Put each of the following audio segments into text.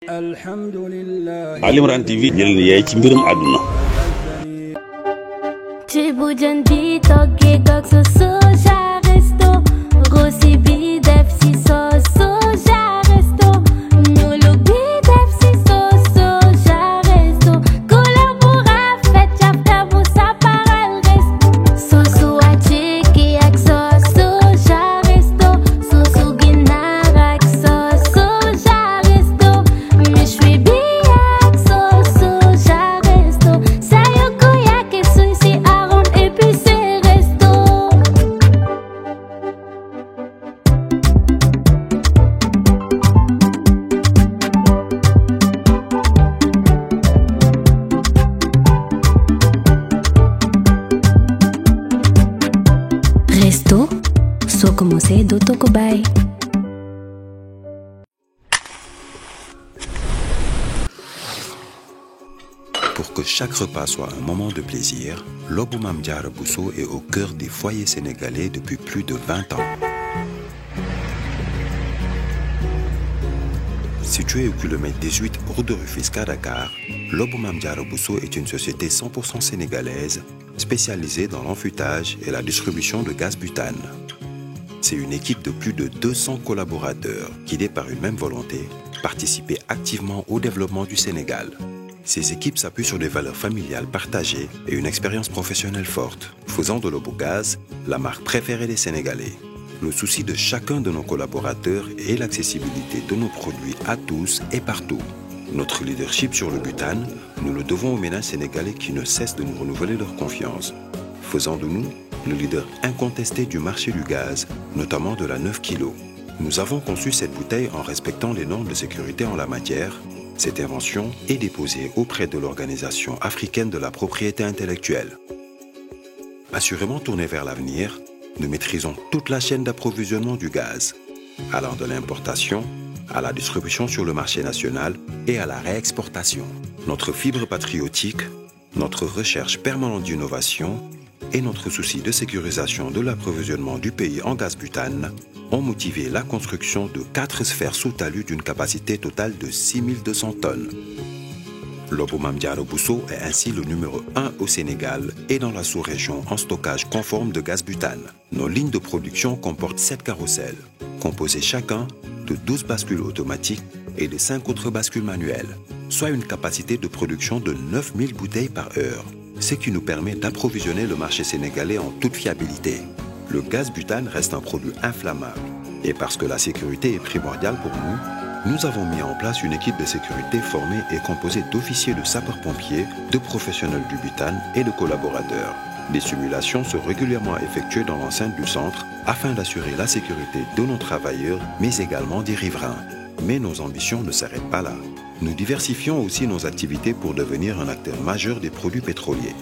Ali Imran TV jël na yaay ci mbirum àdduna. Resto, soo commencé dootoo ko bàyyi. Pour que chaque repas soit un moment de plaisir, Lobou Mame Diarra Bousso est au cœur des foyers sénégalais depuis plus de 20 ans. Situé au kilomètre 18 route de Rufisque à Dakar, Lobou Mame Diarra Bousso est une société 100% sénégalaise spécialisée dans l'enfûtage et la distribution de gaz butane. C'est une équipe de plus de 200 collaborateurs guidés par une même volonté, participer activement au développement du Sénégal. Ces équipes s'appuient sur des valeurs familiales partagées et une expérience professionnelle forte, faisant de Lobogaz la marque préférée des Sénégalais. Le souci de chacun de nos collaborateurs est l'accessibilité de nos produits à tous et partout. Notre leadership sur le butane, nous le devons aux ménages sénégalais qui ne cessent de nous renouveler leur confiance, faisant de nous le leader incontesté du marché du gaz, notamment de la 9 kg. Nous avons conçu cette bouteille en respectant les normes de sécurité en la matière. Cette invention est déposée auprès de l'Organisation africaine de la propriété intellectuelle. Assurément tournée vers l'avenir, nous maîtrisons toute la chaîne d'approvisionnement du gaz, allant de l'importation à la distribution sur le marché national et à la réexportation. Notre fibre patriotique, notre recherche permanente d'innovation et notre souci de sécurisation de l'approvisionnement du pays en gaz butane ont motivé la construction de 4 sphères sous talus d'une capacité totale de 6200 tonnes. Lobou Mame Diarra Bousso est ainsi le numéro 1 au Sénégal et dans la sous-région en stockage conforme de gaz butane. Nos lignes de production comportent 7 carrousels, composés chacun de 12 bascules automatiques et de 5 autres bascules manuelles, soit une capacité de production de 9000 bouteilles par heure, ce qui nous permet d'approvisionner le marché sénégalais en toute fiabilité. Le gaz butane reste un produit inflammable et parce que la sécurité est primordiale pour nous avons mis en place une équipe de sécurité formée et composée d'officiers de sapeurs-pompiers, de professionnels du butane et de collaborateurs. Des simulations sont régulièrement effectuées dans l'enceinte du centre afin d'assurer la sécurité de nos travailleurs, mais également des riverains. Mais nos ambitions ne s'arrêtent pas là. Nous diversifions aussi nos activités pour devenir un acteur majeur des produits pétroliers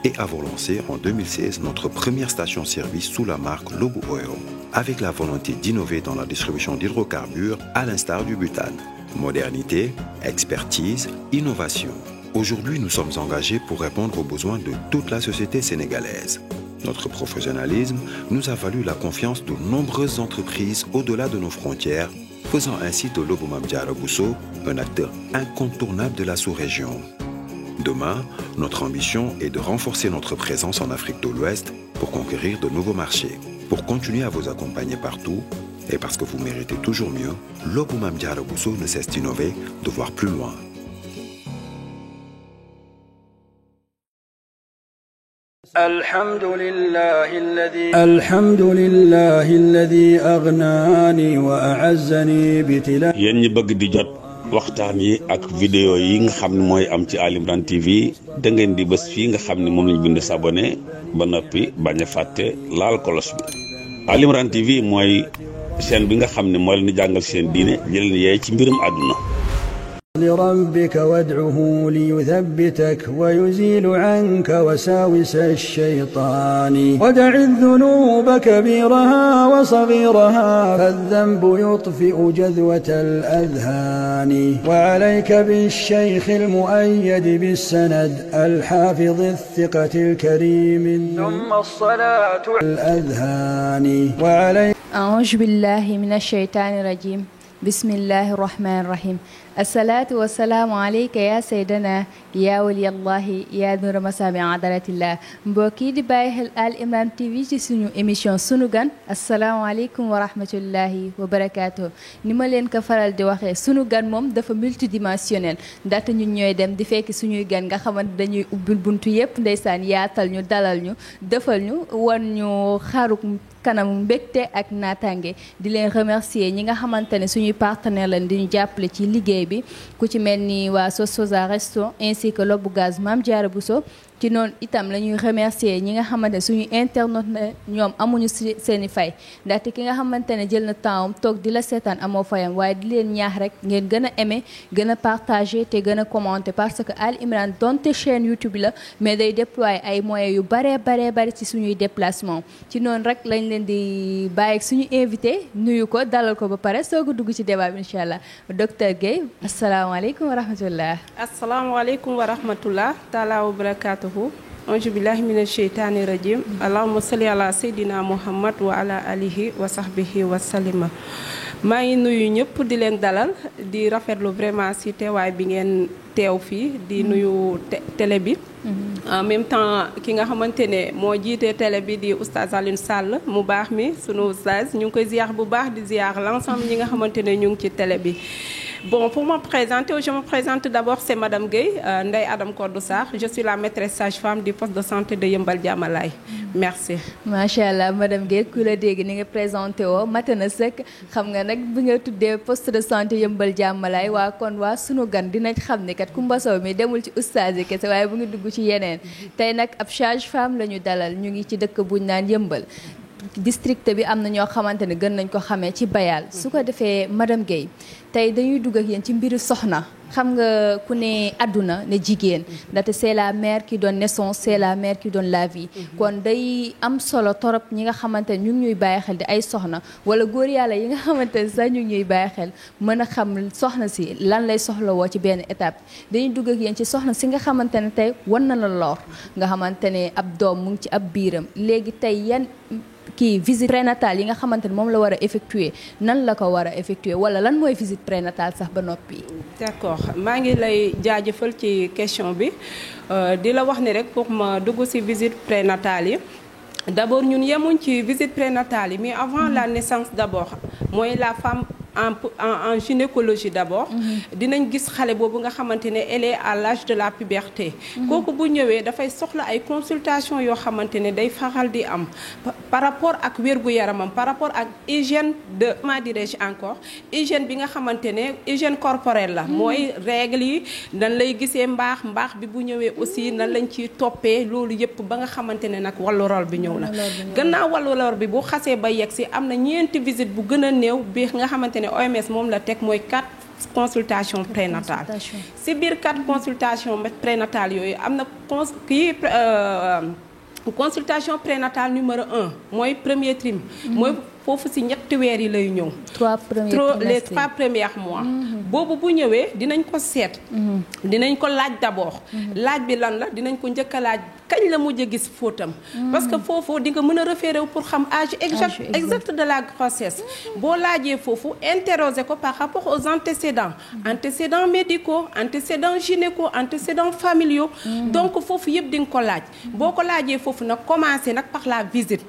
et avons lancé en 2016 notre première station-service sous la marque Lobou Oil, avec la volonté d'innover dans la distribution d'hydrocarbures à l'instar du butane. Modernité, expertise, innovation. Aujourd'hui, nous sommes engagés pour répondre aux besoins de toute la société sénégalaise. Notre professionnalisme nous a valu la confiance de nombreuses entreprises au-delà de nos frontières, faisant ainsi de Lobou Mame Diarra Bousso un acteur incontournable de la sous-région. Demain, notre ambition est de renforcer notre présence en Afrique de l'Ouest pour conquérir de nouveaux marchés. Pour continuer à vous accompagner partout, et parce que vous méritez toujours mieux, Lobou Mame Diarra Bousso ne cesse d'innover, de voir plus loin. الحمد لله الذي أغناني وأعزني بتلاوة. yéen ñi bëgg di jot waxtaan yi ak vidéo yi nga xam ne mooy am ci Ali Imran TV da ngeen di bës fii nga xam ne moom lañ bind s'abonné ba noppi bañ a fàtte laal kolos bi. Ali Imran TV mooy chaîne bi nga xam ne moo leen di jàngal seen diine jël leen yaay ci mbirum àdduna. لربك وادعه ليثبتك ويزيل عنك وساوس الشيطان ودع الذنوب كبيرها وصغيرها فالذنب يطفئ جذوة الأذهان وعليك بالشيخ المؤيد بالسند الحافظ الثقة الكريم ثم الصلاة الأذهان وعليك. أعوذ بالله من الشيطان الرجيم. بسم الله الرحمن الرحيم. asalaatu wasalaamu aleyka ya saydana ya waliyallahi ya nura masami adaratillah mbokk yi di bàyyi xel Ali Imran TV ci suñu émission sunu gan asalaamaaleykum wa rahmatullahi wa barakaatu. ni ma leen ko faral di waxee sunu gan moom dafa multidimensionnel ndaxte ñun ñooy dem di fekk suñuy gan nga xamante dañuy ubbil buntu yépp ndeysaan yaatal ñu dalal ñu defal ñu wan ñu xaruk kanam mbégte ak naataange di leen remercier ñi nga xamante ne suñuy partenaire lañ di ñu jàppale ci liggéey bi ku ci mel ni waa Sososa Resto ainsi que Lobbu Gaz Mame Diarra Bousso ci noonu itam la ñuy remercier ñi nga xamante ne suñu internet ne ñoom amuñu seeni fay ndaxte ki nga xamante ne jël na temps toog di la seetaan amoo fayam waaye di leen ñaax rek ngeen gën a aimer gën a partager te gën a commenter parce que Ali Imran donte chaîne YouTube la mais day déployer ay moyens yu bare ci suñuy déplacement ci noonu rek lañ leen di bàyyi suñu invité nuyu ko dalal ko ba pare soog a dugg ci débat bi incha allah docteur Guèye asalaamaaleykum wa rahmatullah. asalaamaaleykum wa rahmatullah taalaa wa barakaatu. auzu billahi mina sheytaani rajim allahumma salli ala seydina muhammad wa ala alihi wa sahbihi wa salima. maa ngi nuyu ñëpp di leen dalal di rafetlu vraiment ci teewaay bi ngeen teew fii di nuyu télé bi. en même temps ki nga xamante ne moo jiite télé bi di oustaz Alioune Sall mu baax mi sunu oustaz ñu ngi koy ziar bu baax di ziar l'ensemble ñi nga xamante ne ñu ngi ci télé bi. Bon, pour me présenter, je me présente d'abord, c'est Madame Guèye, Ndeye Adam Codou Sarr. Je suis la maîtresse sage-femme du poste de santé de Yeumbeul Diamalaye. Merci. macha allah Madame Guèye ku la dégg ni nga présenté woo mate na sëkk xam nga nag bi nga tuddee poste de santé Yeumbeul Diamalaye waa kon waa sunu gan dinañ xam ne kat Coumba Sow mi demul ci oustaz yi kese waaye bu ngi dugg ci yeneen tey nag ab sage-femme la ñu dalal ñu ngi ci dëkk buñ naan Yeumbeul. district bi am na ñoo xamante ne gën nañ ko xamee ci Bayal su ko defee Madame Guèye tey dañuy dugg ak yéen ci mbiru soxna xam nga ku ne àdduna ne jigéen ndaxte c'est la mère qui donne naissance c'est la mère qui donne la vie kon day am solo torop ñi nga xamante ne ñu ngi ñuy bàyyi xel di ay soxna wala góor yàlla yi nga xamante ne sax ñu ngi ñuy bàyyi xel mën a xam soxna si lan lay soxlawoo ci benn étape dañuy dugg ak yéen ci soxna si nga xamante ne tey wan na la lor nga xamante ne ab doom mu ngi ci ab biiram léegi tey yan kii visite prénatale yi nga xamante ne moom la war a effectuer nan la ko war a effectuer wala lan mooy visite prénatale sax ba noppi. d'accord maa ngi lay jaajëfal ci question bi di la wax ni rek pour ma dugg ci visite prénatale yi d'abord ñun yemuñ ci visite prénatale yi mais avant la naissance d'abord mooy la femme en gynécologie d'abord dinañ gis xale boobu nga xamante ne elle est à l'âge de la puberté kooku bu ñëwee dafay soxla ay consultation yoo xamante ne day faral di am par rapport ak wér-gu-yaramam par rapport ak hygiène de comment dirais-je encore hygiène bi nga xamante ne hygiène corporelle la mooy règle yi nan lay gisee mbaax bi bu ñëwee aussi nan lañ ciy toppee loolu yëpp ba nga xamante ne nag wàllu rol bi ñëw na gannaaw wàllu rol bi bu xasee ba yegg si am na ñeenti visite bu gën a néew bi nga xamante ne OMS moom la teg mooy 4 consultation prénatale si biir 4 consultation prénatale yooyu am na consultation prénatale numéro 1 mooy premier trimestre mooy foofu si ñetti weer yi lay ñëw les 3 premiers mois boobu bu ñëwee dinañ ko seet dinañ ko laaj d'abord laaj bi lan la dinañ ko njëkk a laaj kañ la mujj a gis fóotam parce que foofu di nga mën a référé wu pour xam âge exact de la grossesse boo laajee foofu interroger ko par rapport aux antécédents médicaux antécédents gynéco antécédents familiaux donc foofu yëpp di nga ko laaj boo ko laajee foofu nag commencer nag par la visite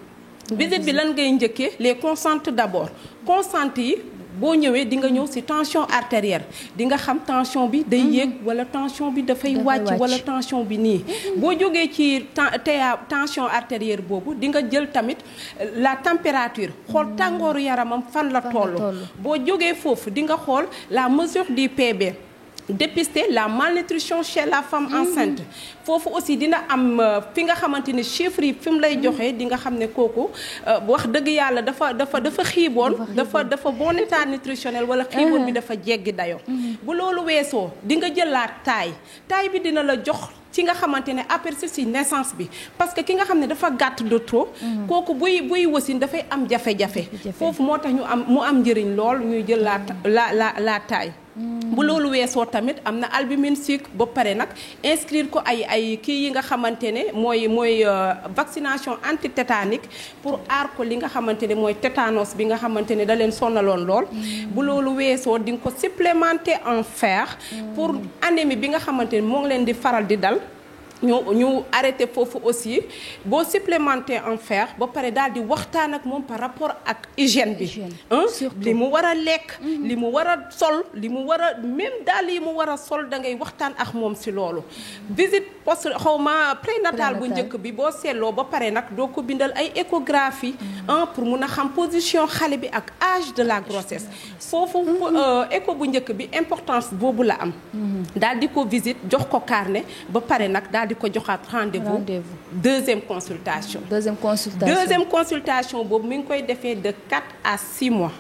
bi lan ngay njëkkee les constantes d'abord constantes yi boo ñëwee di nga ñëw ci tension artérielle di nga xam tension bi day yéeg wala tension bi dafay wàcc wala tension bi nii boo jógee ci tension artérielle boobu di nga jël tamit la température xool tàngooru yaramam fan la toll boo jógee foofu di nga xool la mesure du PB dépister la malnutrition chez la femme enceinte foofu aussi dina am fi nga xamante ni chiffres yi fi mu lay joxee di nga xam ne kooku wax dëgg yàlla dafa xiiboon dafa bon état nutritionnel wala xiiboon bi dafa jeggi dayo bu loolu weesoo di nga jëlaat taille bi dina la jox ci nga xamante ne aperçu ci naissance bi parce que ki nga xam ne dafa gàtt de trop kooku buy wasin dafay am jafe-jafe foofu moo tax mu am njëriñ lool ñuy jël la taille bu loolu weesoo tamit am na albumine sucre ba pare nag inscrire ko ay kii yi nga xamante ne mooy vaccination antitétanique pour aar ko li nga xamante ne mooy tétanos bi nga xamante ne da leen sonnaloon lool bu loolu weesoo di nga ko supplémenter en fer pour anémie bi nga xamante ne moo ngi leen di faral di dal ñu arrêté foofu aussi boo supplémenter en fer ba pare daal di waxtaan ak moom par rapport ak hygiène bi li mu war a lekk li mu war a sol li mu war a même daal yi mu war a sol da ngay waxtaan ak moom si loolu visite post xawma prénatal bu njëkk bi boo seetloo ba pare nag doo ko bindal ay échographie pour mun a xam position xale bi ak âge de la grossesse foofu écho bu njëkk bi importance boobu la am daal di ko visite jox ko carnet ba pare nag daal di ko joxaat rendez-vous deuxième consultation boobu mi ngi koy defee de 4 à 6 mois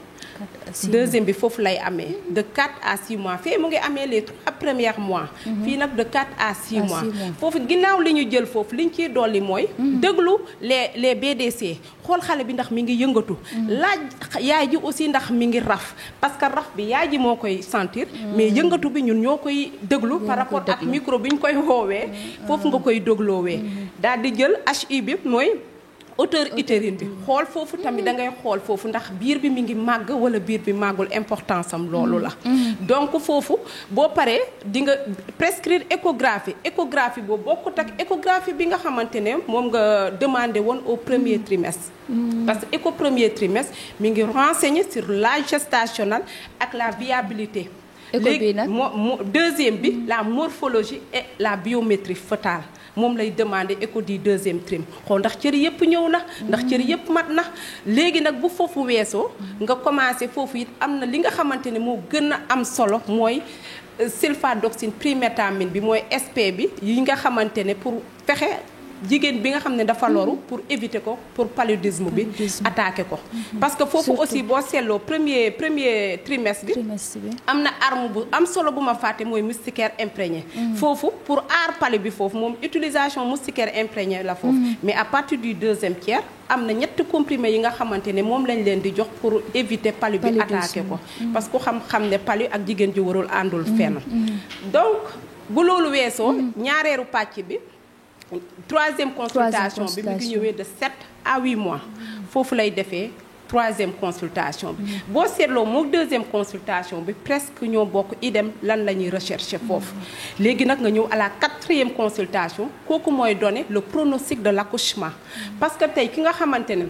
deuxième bi foofu lay amee de 4 à 6 mois fii mu ngi amee les 3 premiers mois fii nag de 4 à 6 mois foofu ginnaaw li ñu jël foofu li ñu ciy dolli mooy déglu les BDC xool xale bi ndax mi ngi yëngatu laaj yaay ji aussi ndax mi ngi raf parce que raf bi yaay ji moo koy sentir mais yëngatu bi ñun ñoo koy déglu par rapport ak micro bi ñu koy woowee foofu nga koy dégloowee daal di jël HI bi mooy hauteur utérine bi xool foofu tamit da ngay xool foofu ndax biir bi mi ngi màgg wala biir bi màggul importance am loolu la donc foofu boo paree di nga prescrire échographie boobu bokkut ak échographie bi nga xamante ne moom nga demandé woon au premier trimestre parce que écho premier trimestre mi ngi renseigner sur l'âge gestationnel ak la viabilité léegi deuxième bi la morphologie et la biométrie fœtale moom lay demander écho du deuxième trimestre xool ndax cër yëpp ñëw na ndax cër yëpp mat na léegi nag bu foofu weesoo nga commencé foofu it am na li nga xamante ne moo gën a am solo mooy sulfadoxine trimétamine bi mooy SP bi yi nga xamante ne pour fexe jigéen bi nga xam ne dafa loru pour éviter ko pour paludisme bi attaquer ko parce que foofu aussi boo seetloo premier trimestre bi am na arme bu am solo bu ma fàtte mooy moustiquaire imprégné foofu pour aar palu bi foofu moom utilisation moustiquaire imprégné la foofu mais à partir du deuxième tiers am na ñetti comprimés yi nga xamante ne moom lañ leen di jox pour éviter palu bi attaquer ko parce que xam ne palu ak jigéen ji warul àndul fenn donc bu loolu weesoo ñaareelu pàcc bi troisième consultation bi mi ngi ñëwee de 7 à 8 mois foofu lay defee troisième consultation bi boo seetloo moom deuxième consultation bi presque ñoo bokk idem lan la ñuy rechercher foofu léegi nag nga ñëw à la quatrième consultation kooku mooy donner le pronostic de l'accouchement parce que tey ki nga xamante ne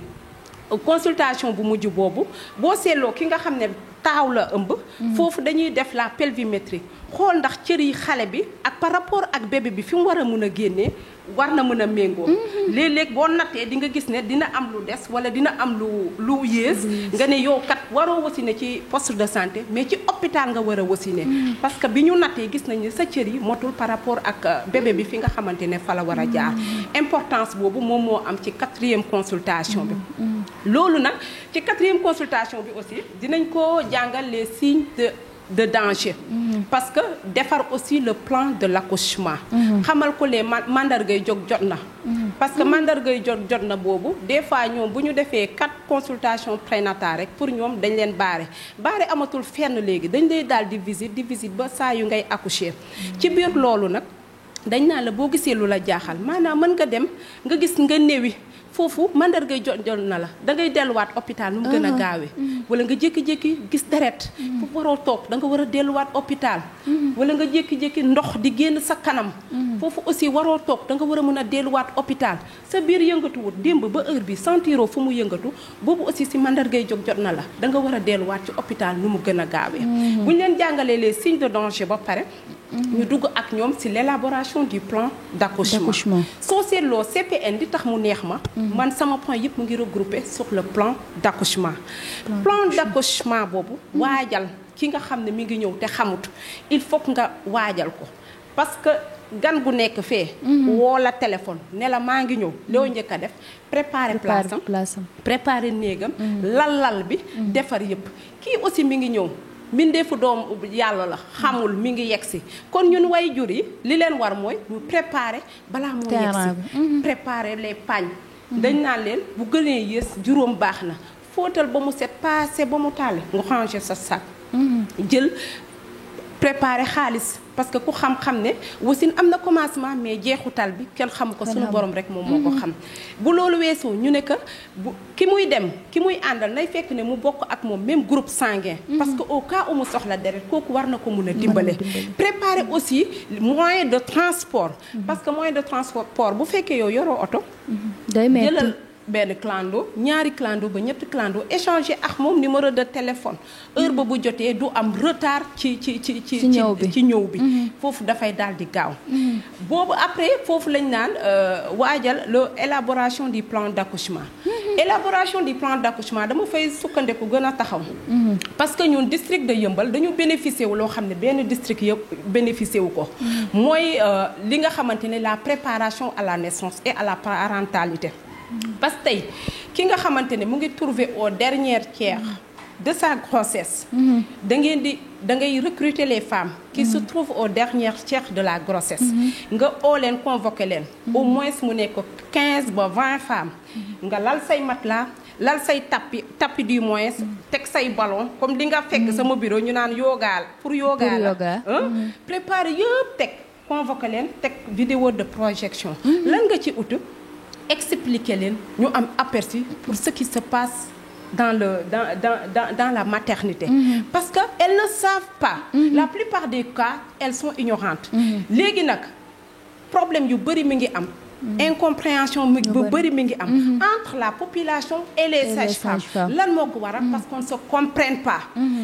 consultation bu mujj boobu boo seetloo ki nga xam ne taaw la ëmb foofu dañuy def la pelvimétrie xool ndax cër yi xale bi ak par rapport ak bébé bi fi mu war a mën a génnee war na mën a méngoo léeg-léeg boo nattee di nga gis ne dina am lu des wala dina am lu yées nga ne yow kat waroo wasine ci poste de santé mais ci hôpital nga war a wasine parce que bi ñu nattee gis nañ ne sa cër yi motul par rapport ak bébé bi fi nga xamante ne fa la war a jaar importance boobu moom moo am ci quatrième consultation bi loolu nag ci quatrième consultation bi aussi dinañ ko jàngal les signes de danger parce que defar aussi le plan de l'accouchement xamal ko les mandargay jot na parce que mandargay jot na boobu des fois ñoom bu ñu defee 4 consultations prénatales rek pour ñoom dañ leen baare amatul fenn léegi dañ lay daal di visite ba saa yu ngay accoucher ci biir loolu nag dañ naan la boo gisee lu la jaaxal maanaam mën nga dem nga gis nga néewi foofu mandargay jot na la da ngay delluwaat hôpital nu mu gën a gaawee wala nga jékki-jékki gis deret fu waroo toog da nga war a delluwaat hôpital wala nga jékki-jékki ndox di génn sa kanam foofu aussi waroo toog da nga war a mën a delluwaat hôpital sa biir yëngatuwut démb ba heure bi sentiroo fu mu yëngatu boobu aussi si mandargay jot na la da nga war a delluwaat ci hôpital nu mu gën a gaawee bu ñu leen jàngalee les signes de danger ba pare ñu dugg ak ñoom ci l'élaboration du plan d'accouchement soo seetloo CPN di tax mu neex ma man sama point yëpp mu ngi regroupé sur le plan d'accouchement boobu waajal ki nga xam ne mi ngi ñëw te xamut il faut que nga waajal ko parce que gan gu nekk fee woo la téléphone ne la maa ngi ñëw loo njëkk a def préparer place am préparer néegam lal bi defar yëpp kii aussi mi ngi ñëw mbindeefu doom yàlla la xamul mi ngi yegsi kon ñun way jur yi li leen war mooy ñu préparer balaa moo yegsi préparer les pagnes dañ naan leen bu gënee yées juróom baax na fóotal ba mu set passé ba mu tàlli nga ranger sa sac jël préparer xaalis parce que ku xam-xam ne wasin am na commencement mais jeexutal bi kenn xamu ko suñu borom rek moom moo ko xam bu loolu weesoo ñu ne que bu ki muy dem ki muy àndal nay fekk ne mu bokk ak moom même groupe sanguin parce que au cas où mu soxla deret kooku war na ko mun a dimbale préparer aussi moyen de transport parce que moyen de transport bu fekkee yow yoroo oto day metti jëlal benn clando ñaari clando ba ñetti clando échanger ak moom numéro de téléphone heure ba bu jotee du am retard ci ñëw bi foofu dafay daal di gaaw boobu après foofu lañ naan waajal l'élaboration du plan d'accouchement élaboration du plan d'accouchement dama fay sukkandiku gën a taxaw parce que ñun district de Yeumbeul dañu bénéficier wu loo xam ne benn district yëpp bénéficier wu ko mooy li nga xamante ne la préparation à la naissance et à la parentalité parce que tey ki nga xamante ne mu ngi trouver au dernier tiers de sa grossesse da ngay recruter les femmes qui se trouvent au dernier tiers de la grossesse nga oo leen convoquer leen au moins mu nekk 15 ba 20 femmes nga lal say matelas lal say tapis du moins teg say ballon comme li nga fekk sama bureau ñu naan yoga pour yoga la préparer yëpp teg convoquer leen teg vidéo de projection lan nga ci ut expliquer leen ñu am aperçu pour ce qui se passe dans la maternité parce que elles ne savent pas la plupart des cas elles sont ignorantes léegi nag problème yu bari mi ngi am incompréhension bu bari mi ngi am entre la population et les sages-femmes lan moo ko waral parce qu'on ne se comprenne pas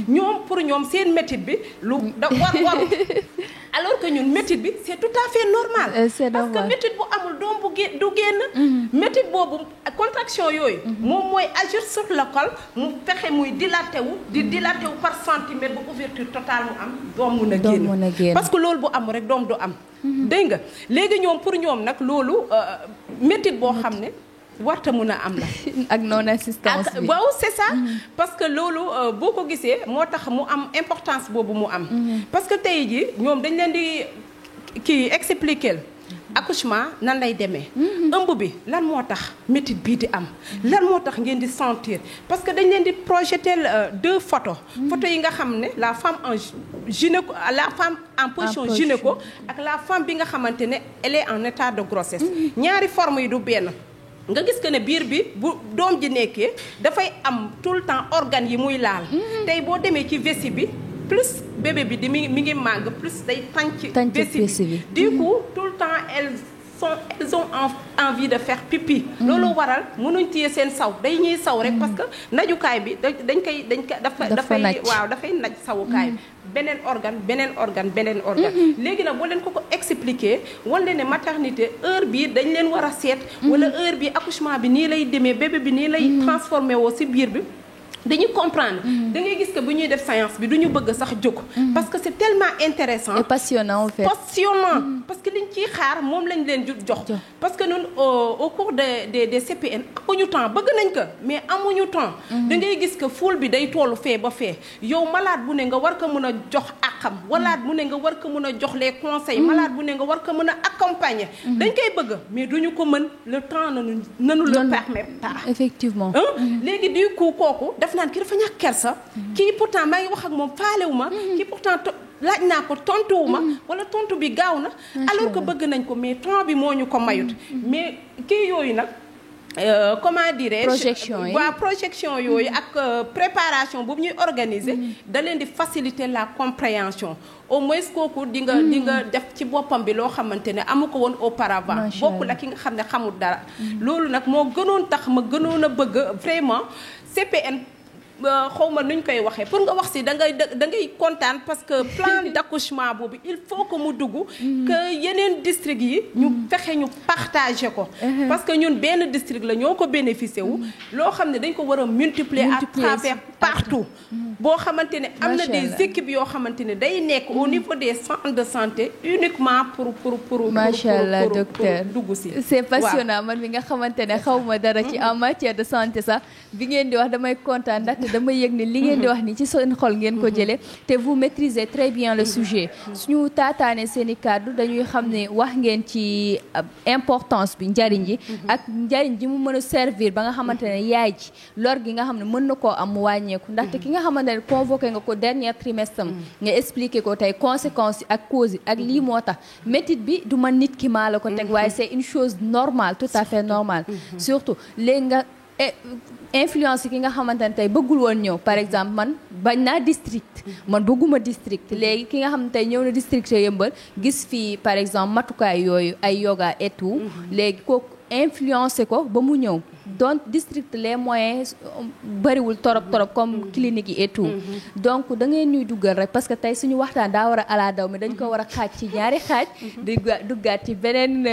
ñoom pour ñoom seen métit bi lu da waru alors que ñun métit bi c'est tout à fait normal parce que métit bu amul doom du génn métit boobu contraction yooyu moom mooy agir sur le col mu fexe muy dilaté wu par centimètre ba ouverture totale mu am doom mun a génn parce que loolu bu amul rek doom du am dégg nga léegi ñoom pour ñoom nag loolu métit boo xam ne warta mun a am la ak non assistance bi waaw c'est ça parce que loolu boo ko gisee moo tax mu am importance boobu mu am parce que tey ji ñoom dañ leen di expliquer accouchement nan lay demee ëmb bi lan moo tax métit bii di am lan moo tax ngeen di sentir parce que dañ leen di projeter 2 photos yi nga xam ne la femme en gynéco la femme en position gynéco ak la femme bi nga xamante ne elle est en état de grossesse ñaari forme yi du benn nga gis que ne biir bi bu doom ji nekkee dafay am tout le temps organes yi muy laal tey boo demee ci vessie bi plus bébé bi di mi ngi màgg plus day tànc vessie bi du coup tout le temps elles ont envie de faire pipi loolu waral mënuñ téye seen saw day ñuy saw rek parce que najukaay bi dafay naj sawukaay bi beneen organe léegi nag boo leen ko expliquer wala ne maternité heure bi dañ leen war a seet wala heure bi accouchement bi nii lay demee bébé bi nii lay transformé woo ci biir bi dañuy comprendre da ngay gis que bu ñuy def science bi duñu bëgg sax jóg parce que c'est tellement intéressant et passionnant en fait parce que liñ ciy xaar moom lañ leen jox parce que ñun au cours des CPN amuñu temps bëgg nañ ko mais amuñu temps da ngay gis que foule bi day tollu fee ba fee yow malade bu ne nga war ko mën a jox àqam malade bu ne nga war ko mën a jox les conseils malade bu ne nga war ko mën a accompagner dañ koy bëgg mais duñu ko mën le temps nanu le permet pas effectivement léegi du coup kooku naan kii dafa ñàkk kersa kii pourtant maa ngi wax ak moom faalewu ma kii pourtant laaj naa ko tontuwu ma wala tontu bi gaaw na alors que bëgg nañ ko mais temps bi moo ñu ko mayut mais kii yooyu nag comment dirais-je projection yooyu ak préparation boobu ñuy organiser da leen di faciliter la compréhension au moins kooku di nga def ci boppam bi loo xamante ne amu ko woon auparavant bokk la ki nga xam ne xamul dara loolu nag moo gënoon tax ma gënoon a bëgg vraiment CPN xawma nuñ koy waxee pour nga wax si da ngay kontaan parce que plan d'accouchement boobu il faut que mu dugg que yeneen district yi ñu fexe ñu partager ko parce que ñun benn district la ñoo ko bénéficier wu loo xam ne dañ ko war a multiplier à travers partout boo xamante ne am na des équipes yoo xamante ne day nekk au niveau des centres de santé uniquement pour macha allah docteur dugg si. c'est passionnant man mi nga xamante ne xaw ma dara ci en matière de santé sax bi ngeen di wax damay kontaan ndaxte damay yëg ne li ngeen di wax ni ci seen xol ngeen ko jëlee te vous maîtrisez très bien le sujet suñu taataane seen i kàddu dañuy xam ne wax ngeen ci importance bi njariñ ji ak njariñ ji mu mën a servir ba nga xamante ne yaay ji lor gi nga xam ne mën na koo am mu wàññeeku ndaxte ki nga xamante ne convoqué nga ko dernier trimestre nga expliqué ko tey conséquences yi ak causes yi ak lii moo tax métit bi du man nit ki maa la ko teg waaye c'est une chose normale tout à fait normale surtout léegi nga influence ki nga xamante ne tey bëggul woon ñëw par exemple man bañ naa district man bëgguma district léegi ki nga xam ne tey ñëw na district Yeumbeul gis fii par exemple matukaay yooyu ay yoga et tout léegi kooku influencé ko ba mu ñëw donc district les moyens bariwul torop comme clinique yi et tout donc da ngeen ñuy duggal rek parce que tey suñu waxtaan daa war a ala daw mi dañ ko war a xaaj ci ñaari xaaj di duggaat ci beneen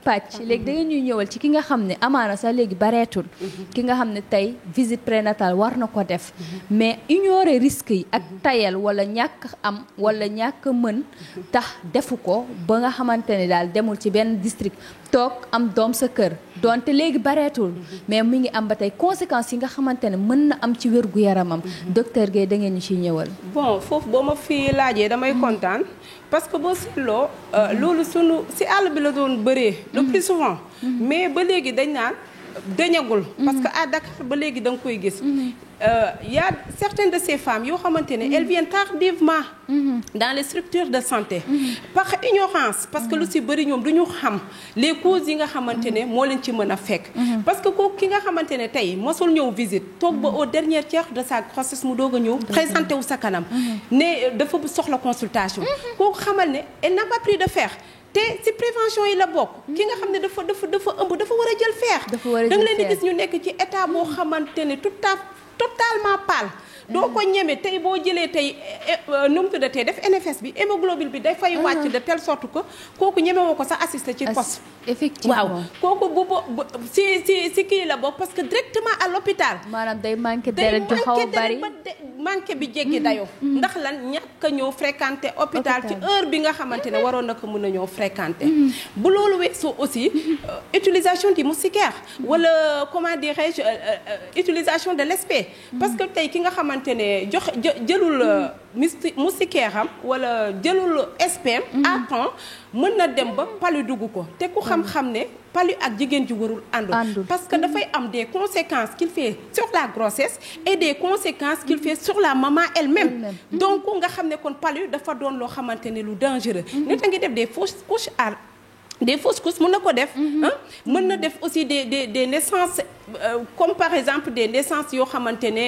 pàcc léegi da ngeen ñuy ñëwal ci ki nga xam ne amaana sax léegi bareetul ki nga xam ne tey visite prénatale war na ko def mais ignorer risques yi ak tayal wala ñàkk am wala ñàkk mën tax defu ko ba nga xamante ne daal demul ci benn district toog am doom sa kër donte léegi bareetul mais mu ngi am ba tey conséquences yi nga xamante ne mën na am ci wérgu yaramam docteur Guèye da ngeen ñu ciy ñëwal. bon foofu boo ma fi laajee damay kontaan parce que boo seetloo loolu sunu si àll bi la doon bëree. le plus souvent. mais ba léegi dañ naan dañagul. parce que à Dakar ba léegi da nga koy gis. y a certaines de ces femmes yoo xamante ne elles viennent tardivement dans les structures de santé par ignorance parce que lu si bëri ñoom du ñu xam les causes yi nga xamante ne moo leen ci mën a fekk parce que kooku ki nga xamante ne tey mosul ñëw visite toog ba au dernier tiers de sa grossesse mu doog a ñëw présenté wu sa kanam ne dafa soxla consultation kooku xamal ne elle n'a pas pris de fer te ci prévention yi la bokk ki nga xam ne dafa ëmb dafa war a jël fer da nga leen di gis ñu nekk ci état boo xamante ne totalement pâle doo ko ñeme tey boo jëlee tey nu mu tuddatee def NFS bi hémoglobine bi dafay wàcc de telle sorte que kooku ñeme woo ko sax assister ci poste effectivement waaw kooku bu si kii la bokk parce que directement à l'hôpital maanaam day manqué deret ju xaw a bari manqué bi jéggi dayoo ndax lan ñàkk a ñëw fréquenter hôpital ci heure bi nga xamante ne waroon na ko mën a ñëw fréquenter bu loolu weesoo aussi utilisation du moustiquaire wala comment dirais-je utilisation de l'SP parce que tey ki nga xamante ne jëlul moustiquaire am wala jëlul SPM à temps mën na dem ba palu dugg ko te ku xam-xam ne palu ak jigéen ji warul àndul parce que dafay am des conséquences qu'il fait sur la grossesse et des conséquences qu'il fait sur la maman elle-même donc nga xam ne kon palu dafa doon loo xamante ne lu dangereux nit a ngi def des fausses couches mën na ko def mën na def aussi des naissances comme par exemple des naissances yoo xamante ne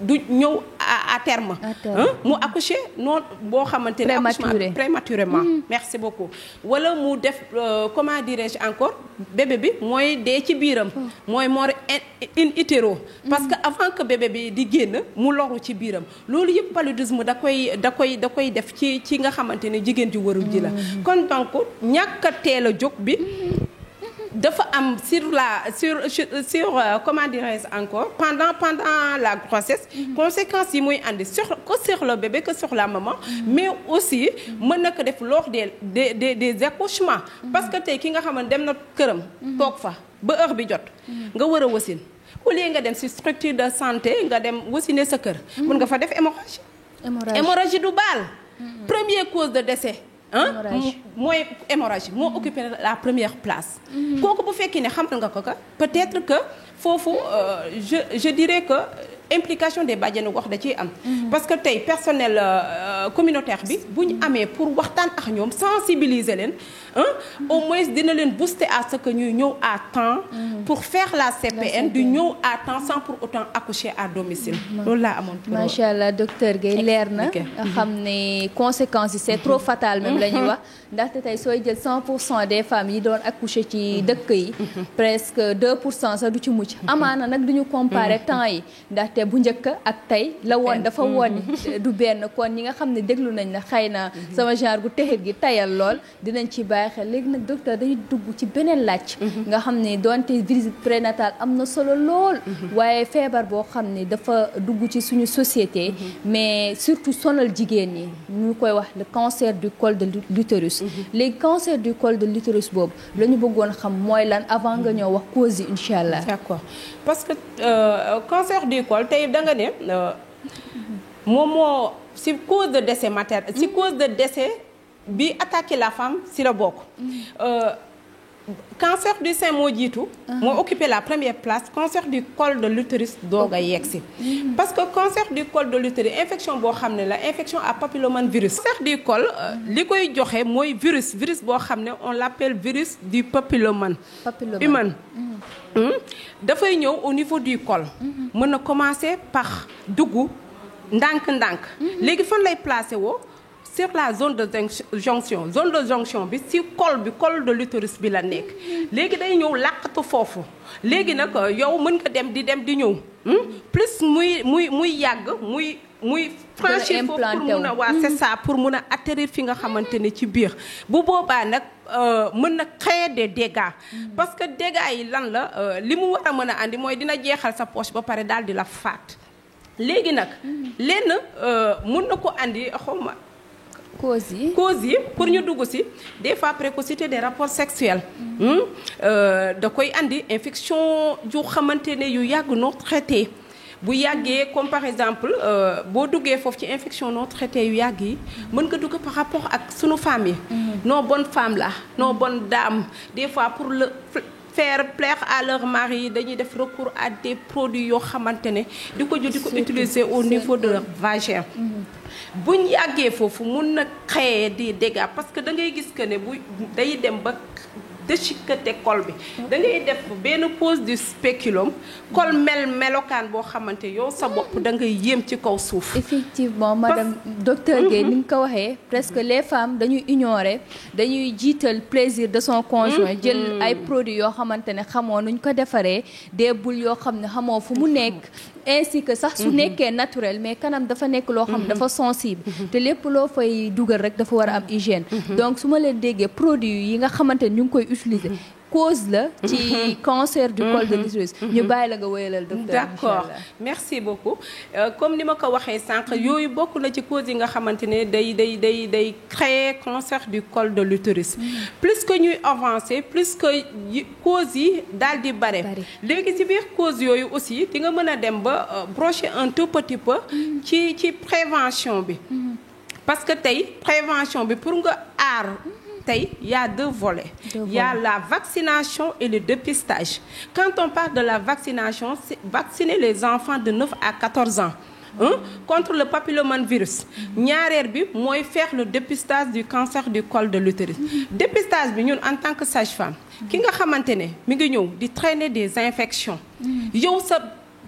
du ñëw à terme mu accoucher noonu boo xamante ne accouchement prématurément merci beaucoup wala mu def comment dirais-je encore bébé bi mooy dee ci biiram mooy mort in utero parce que avant que bébé bi di génn mu loru ci biiram loolu yëpp paludisme da koy def ci nga xamante ne jigéen ji warul ji la kon donc ñàkk a teel a jóg bi dafa am sur comment dirais-je encore pendant la grossesse conséquences yi muy andi sur le bébé que sur la maman mais aussi mën na ko def lors des accouchements parce que tey ki nga xamante dem na këram toog fa ba heure bi jot nga war a wasin au lieu nga dem ci structure de santé nga dem wasine sa kër mën nga fa def hémorragie du baal première cause de décès mooy hémorragie moo occupé la première place kooku bu fekkee ne xamal nga ko peut-être que foofu je dirais que implication des bàjjenu gox da ciy am parce que tey personnel communautaire bi bu ñu amee pour waxtaan ak ñoom sensibiliser leen au moins dina leen booster à ce que ñuy ñëw à temps pour faire la CPN du ñëw à temps sans pour autant accoucher à domicile loolu laa amoon macha allah docteur Guèye leer na xam ne conséquences yi c'est trop fatal même la ñuy wax ndaxte tey sooy jël 100% des femmes yi doon accoucher ci dëkk yi presque 2% sax du ci mucc amaana nag duñu comparer temps yi ndaxte bu njëkk ak tey la woon dafa woon du benn kon ñi nga xam ne déglu nañ la xëy na sama genre gu texit gi tayal lool dinañ ci bàyyi xel léegi nag docteur dañuy dugg ci beneen laaj nga xam ne doonte visite prénatale am na solo lool waaye feebar boo xam ne dafa dugg ci suñu société mais surtout sonal jigéen ñi ñu koy wax le cancer du col de l'utérus léegi cancer du col de l'utérus boobu la ñu bëggoon xam mooy lan avant nga ñëw wax cause yi incha allah. D'accord parce que cancer du col tey da nga ne moom moo si cause de décès maternel si cause de décès bi attaqué la femme si la bokk. Cancer du sein moo jiitu. moo occupé la première place. Cancer du col de l'utérus doog a yegsi. parce que cancer du col de l'utérus infection boo xam ne la infection à papillomavirus virus. Cancer du col li koy joxe mooy virus boo xam ne on l'appelle virus du papillome humain. dafay ñëw au niveau du col. mën na commencer par dugg ndànk-ndànk. léegi fan lay placé woo. sur la zone de jonction bi ci col de l'utérus bi la nekk léegi day ñëw làqatu foofu léegi nag yow mën nga dem di ñëw plus muy yàgg muy franchir foofu pour mun a waa c'est ça pour mun a atterrir fi nga xamante ne ci biir bu boobaa nag mën na créer des dégâts parce que dégâts yi lan la li mu war a mën a andi mooy dina jeexal sa poche ba pare daal di la faat léegi nag lenn mën na ko andi xawma cause yi pour ñu dugg ci des fois précocité des rapports sexuels da koy andi infection yu xamante ne yu yàgg non traité bu yàggee comme par exemple boo duggee foofu ci infection non traité yu yàgg yi mën nga dugg par rapport ak sunu famille nos bonnes femmes là nos bonnes dames des fois pour le faire plaire à leur mari dañuy def recours à des produits yoo xamante ne di ko utiliser au niveau de leur vagin buñ yàggee foofu mun na créer des dégâts parce que da ngay gis que ne bu day dem ba déchiqueté col bi da ngay def benn pose du spéculum col melokaan boo xamante yow sa bopp da ngay yéem ci kaw suuf. Effectivement madame docteur Guèye ni nga ko waxee presque les femmes dañuy ignorer dañuy jiital plaisir de son conjoint jël ay produits yoo xamante ne xamoo nuñ ko defaree des boules yoo xam ne xamoo fu mu nekk ainsi que sax su nekkee naturel mais kanam dafa nekk loo xam dafa sensible te lépp loo fay dugal rek dafa war a am hygiène donc su ma leen déggee produits yi nga xamante ne ñu ngi koy utiliser cause la ci cancer du col de l'utérus ñu bàyyi la nga wéyalal docteur. D'accord merci beaucoup comme ni ma ko waxee sànq yooyu bokk na ci cause yi nga xamante ne day créer cancer du col de l'utérus plus que ñuy avancer plus que cause yi daal di bare léegi ci biir cause yooyu aussi di nga mën a dem ba brocher un tout petit peu ci prévention bi parce que tey prévention bi pour nga aar tey il y a deux volets. Il y a la vaccination et le dépistage. Quand on parle de la vaccination, c'est vacciner les enfants de 9 à 14 ans contre le papillomavirus. ñaareel bi mooy faire le dépistage du cancer du col de l'utérus. Dépistage bi ñun en tant que sage-femme ki nga xamante ne mi ngi ñëw di traîner des infections yow sa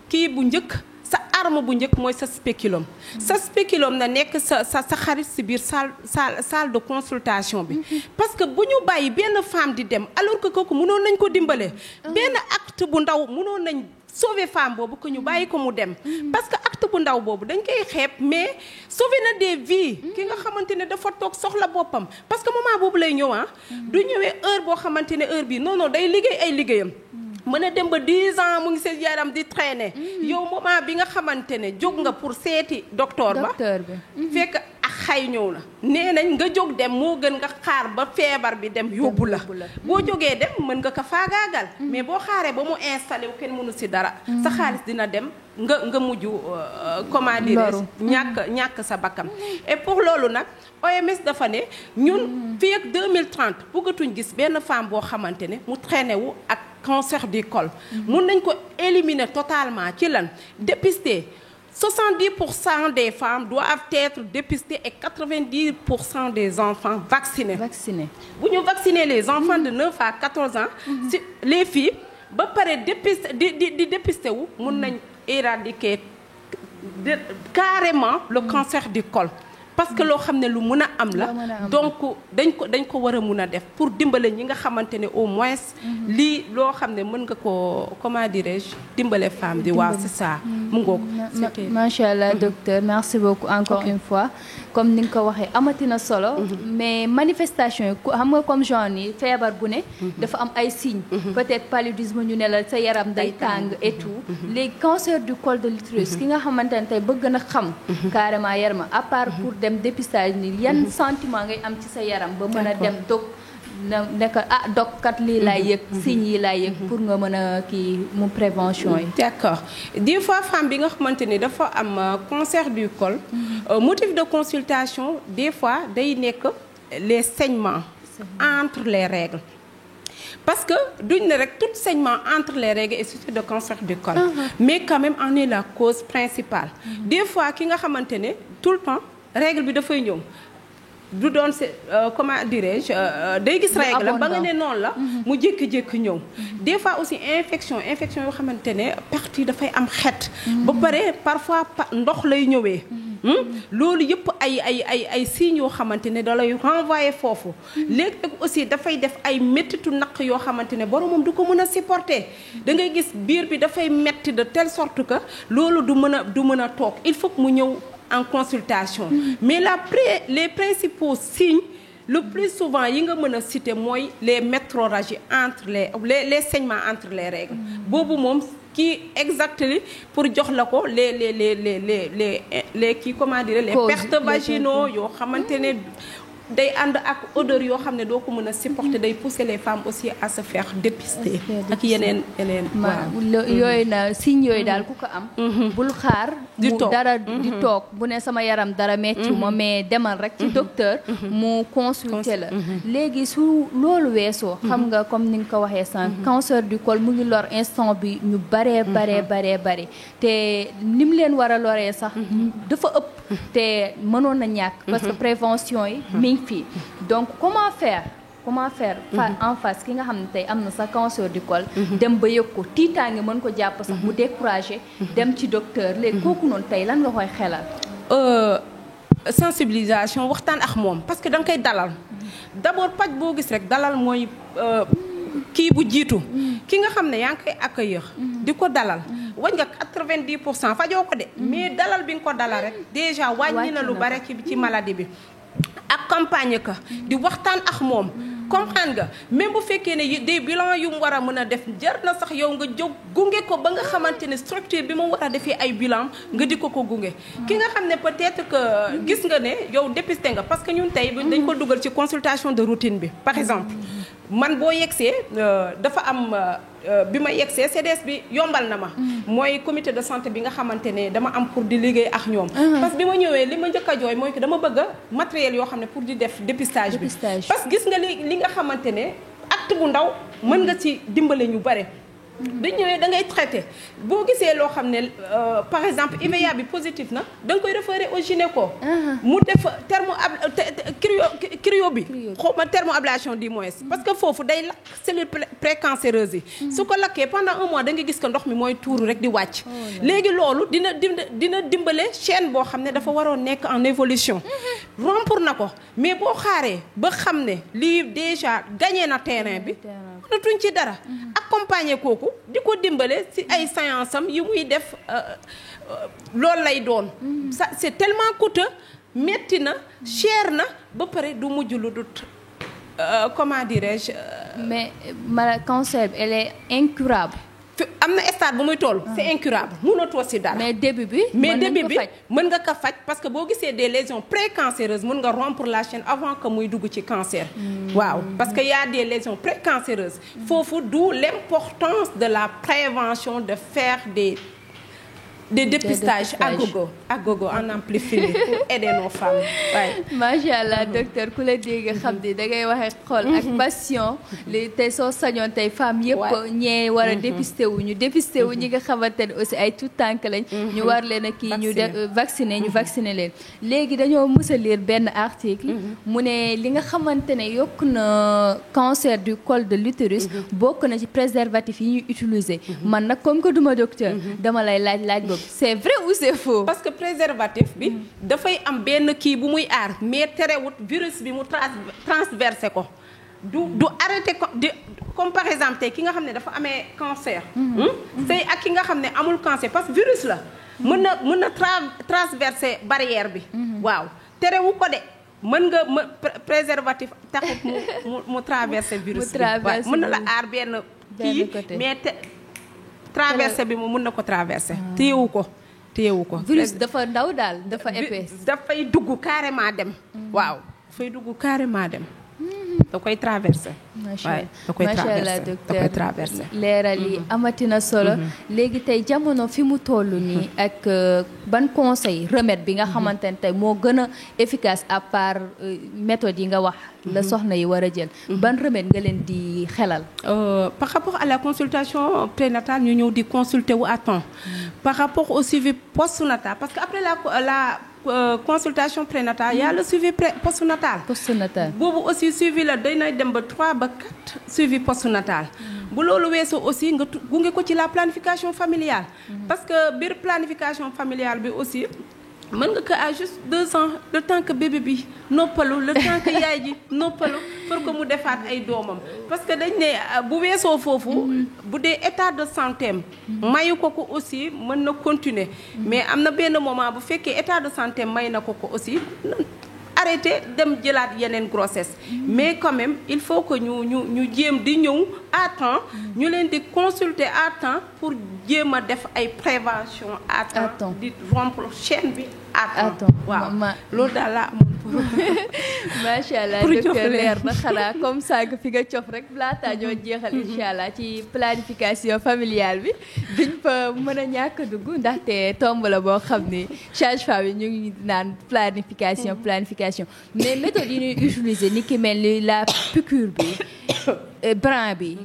kii bu njëkk sa arme bu njëkk mooy sa spéculum na nekk sa xarit ci biir salle de consultation bi parce que bu ñu bàyyi benn femme di dem alors que kooku mënoon nañ ko dimbale benn acte bu ndaw mënoon nañ sauver femme boobu que ñu bàyyi ko mu dem parce que acte bu ndaw boobu dañ koy xeeb mais sauver na des vies ki nga xamante ne dafa toog soxla boppam parce que moment boobu lay ñëw du ñëwee heure boo xamante ne heure bii non day liggéey ay liggéeyam mën a dem ba 10 ans mu ngi seen yaram di traîner yow moment bi nga xamante ne jóg nga pour seeti docteur bi fekk ak xay ñëw la nee nañ nga jóg dem moo gën nga xaar ba feebar bi dem yóbbu la boo jógee dem mën nga ko faagaagal mais boo xaaree ba mu installé wu kenn mënu ci dara sa xaalis dina dem nga mujj comment dire ñàkk sa bakkam et pour loolu nag OMS dafa ne ñun fii ak 2030 bëggatuñ gis benn femme boo xamante ne mu traîné wu ak cancer du col mun nañ ko éliminer totalement ci lan dépister 70% des femmes doivent être dépistées et 90% des enfants vaccinés. Bu ñu vacciner les enfants de 9 à 14 ans si les filles ba pare di dépister wu mun nañ éradiquer carrément le cancer du col parce que loo xam ne lu mun a am la donc dañ ko war a mun a def pour dimbale ñi nga xamante ne au moins lii loo xam ne mën nga ko comment dirais-je dimbale femme bi waaw c'est ça mu ngoog macha allah docteur merci beaucoup encore une fois comme ni nga ko waxee amatina solo mais manifestation yi xam nga comme genre ni feebar bu ne dafa am ay signes peut-être paludisme ñu ne la sa yaram day tàng et tout léegi cancer du col de l'utérus ki nga xamante ne tey bëgg na xam carrément yaram à part pour dem dépistage ni yan sentiment ngay am ci sa yaram ba mën a dem dog nekk dogkat lii laay yëg signes yi laay yëg pour nga mën a kii mu prévention yi. d'accord des fois femme bi nga xamante ni dafa am cancer du col motif de consultation des fois day nekk les saignements entre les règles parce que duñ ne rek tout saignement entre les règles est sujet de cancer du col mais quand même en est la cause principale des fois ki nga xamante ne tout le temps règle bi dafay ñëw du doon comment dirais-je day gis règle ba nga ne noonu la mu jékki-jékki ñëw des fois aussi infection yoo xamante ne partie dafay am xet ba pare parfois ndox lay ñëwee loolu yëpp ay signes yoo xamante ne da lay renvoyer foofu léegi aussi dafay def ay méttitu naq yoo xamante ne boromam du ko mën a supporter da ngay gis biir bi dafay metti de telle sorte que loolu du mën a toog il faut que mu ñëw en consultation mais les principaux signes le plus souvent yi nga mën a citer mooy les métrorragies entre les saignements entre les règles boobu moom kii exactement pour jox la ko les kii comment dire les pertes vaginaux yoo xamante ne day ànd ak odeur yoo xam ne doo ko mën a supporter day pousser les femmes aussi à se faire dépister ak yeneen yooyu na signes yooyu daal ku ko am bul xaar mu dara di toog bu ne sama yaram dara metti ma mais demal rek ci docteur mu consulter la léegi su loolu weesoo xam nga comme ni nga ko waxee sànq cancer du col mu ngi lor instant bi ñu bare te ni mu leen war a loree sax dafa ëpp te mënoon na ñàkk parce que prévention yi fii donc comment faire en face ki nga xam ne tey am na sa cancer du col dem ba yëg ko tiitaange mën ko jàpp sax mu découragé dem ci docteur léegi kooku noonu tey lan nga koy xelal sensibilisation waxtaan ak moom parce que da nga koy dalal d'abord paj boo gis rek dalal mooy kii bu jiitu ki nga xam ne yaa ngi koy accueillir di ko dalal wañ nga 90% fajoo ko de mais dalal bi nga ko dalal rek déjà wàññi na lu bare ci maladie bi accompagner ko di waxtaan ak moom comprendre nga même bu fekkee ne des bilans yu mu war a mën a def jar na sax yow nga jóg gunge ko ba nga xamante ne structure bi mu war a defee ay bilan nga di ko gunge ki nga xam ne peut-être que gis nga ne yow dépisté nga parce que ñun tey dañ ko dugal ci consultation de routine bi par exemple man boo yegsee dafa am bi ma yegsee CDS bi yombal na ma mooy comité de santé bi nga xamante ne dama am pour di liggéey ak ñoom parce que bi ma ñëwee li ma njëkk a jooy mooy que dama bëgg matériel yoo xam ne pour di def dépistage bi parce que gis nga li nga xamante ne acte bu ndaw mën nga ci dimbale ñu bare dañ ñëwee da ngay traité boo gisee loo xam ne par exemple IVA bi positif na da nga koy référer au gynéco mu def cryo bi xaw ma thermoablation du moins parce que foofu day lakk cellules précancéreuses yi su ko lakkee pendant un mois da nga gis que ndox mi mooy tuuru rek di wàcc léegi loolu dina dimbale chaîne boo xam ne dafa waroon nekk en évolution rompre na ko mais boo xaaree ba xam ne lii déjà gagné na terrain bi mënatuñ ci dara accompagner kooku di ko dimbale ci ay séance am yi muy def loolu lay doon ça c'est tellement coûteux metti na cher na ba pare du mujj lu dut comment dirais-je mais ma cancer elle est incurable am na stade bu muy toll c'est incurable mënatoo ci dara mais début bi mën nga ko faj parce que boo gisee des lésions précancéreuses mën nga rompre la chaîne avant que muy dugg ci cancer waaw parce que y a des lésions précancéreuses foofu d'où l'importance de la prévention de faire des dépistages à gogo en amplifié pour aider nos femmes waaye macha allah docteur ku la dégg xam ni da ngay waxee xol ak passion li tey soo sañoon tey femme yëpp ñee war a dépisté wu ñi nga xamante ne aussi ay tout tànk lañ ñu war leen a kii ñu vacciner leen léegi dañoo mës a lire benn article mu ne li nga xamante ne yokk na cancer du col de l'utérus bokk na ci préservatif yi ñuy utiliser man nag comme que duma docteur dama lay laaj boobu c'est vrai ou c'est faux. parce que préservatif bi dafay am benn kii bu muy aar mais terewut virus bi mu transversé ko du arrêté ko comme par exemple tey ki nga xam ne dafa amee cancer. tey ak ki nga xam ne amul cancer parce que virus la. mën na transverser barrière bi. waaw terewu ko de mën nga préservatif taxut mu traverser virus bi. mën na la aar benn kii mais traverser bi mu mën na ko traverser. téyewu ko. virus dafa ndaw daal dafa épais. dafay dugg carrément dem. waaw dafay dugg carrément dem. da koy traversé. macha allah docteur leeral yi amatina solo. léegi tey jamono fi mu toll nii ak ban conseil remède bi nga xamante ne tey moo gën a efficace à part méthode yi nga wax. la soxna yi war a jël. ban remède nga leen di xelal. par rapport à la consultation prénatale ñu ñëw di consulter wu à temps. par rapport au suivi postnatal parce que après la consultation prénatale il y a le suivi postnatal. boobu aussi suivi la dina dem ba 3 ba 4 suivi postnatal. bu loolu weesoo aussi nga gunge ko ci la planification familiale. parce que biir planification familiale bi aussi mën nga ko à juste 2 ans le temps que bébé bi noppalu le temps que yaay ji noppalu pour que mu defaat ay doomam parce que dañ ne bu weesoo foofu bu dee état de santé am mayu ko aussi mën na continuer mais am na benn moment bu fekkee état de santé may na ko aussi arrêter dem jëlaat yeneen grossesse mais quand même il faut que ñu jéem di ñëw à temps ñu leen di consulter à temps pour jéem a def ay prévention à temps di rompre chaîne bi à temps waaw loolu daal la amoon macha allah docteur leer na xanaa comme ça que fi nga cof rek laataa ñoo jeexal incha allah ci planification familiale bi duñ fa mën a ñàkk dugg ndaxte tomb la boo xam ni sage-femme yi ñu ngi naan planification mais méthode yi ñuy utiliser ni ki mel ni la piqûre bi brin bi